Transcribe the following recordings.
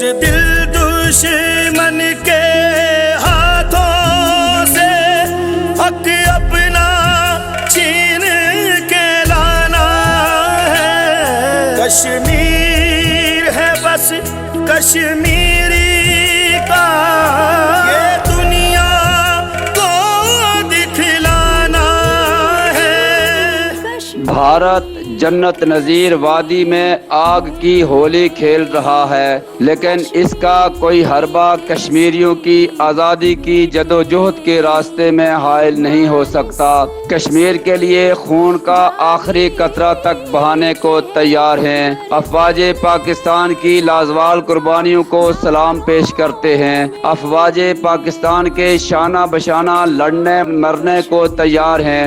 दिल दुश्मन के हाथों से हक अपना छीन के लाना है। कश्मीर है बस कश्मीरी का ये दुनिया को दिखलाना है। भारत जन्नत नज़ीर वादी में आग की होली खेल रहा है, लेकिन इसका कोई हरबा कश्मीरियों की आज़ादी की जदोजहद के रास्ते में हायल नहीं हो सकता। कश्मीर के लिए खून का आखिरी कतरा तक बहाने को तैयार हैं। अफवाज पाकिस्तान की लाजवाल कुर्बानियों को सलाम पेश करते हैं। अफवाज पाकिस्तान के शाना बशाना लड़ने मरने को तैयार हैं।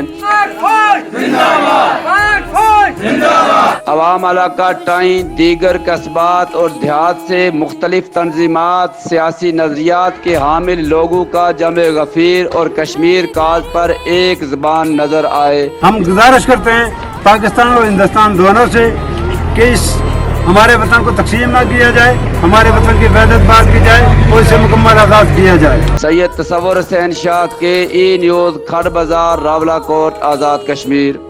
अवाम इलाका टाइम दीगर कस्बात और देहात से मुख्तलिफ तंजीमात सियासी नजरियात के हामिल लोगों का जमे गफीर और कश्मीर काज पर एक ज़बान नजर आए। हम गुजारिश करते हैं पाकिस्तान और हिंदुस्तान दोनों से कि इस हमारे वतन को तकसीम ना किया जाए, हमारे वतन की वहदत बात की जाए और इसे मुकम्मल आज़ाद किया जाए। सैयद तसव्वुर हुसैन शाह के ई न्यूज़ खड़ बाजार रावलाकोट आज़ाद कश्मीर।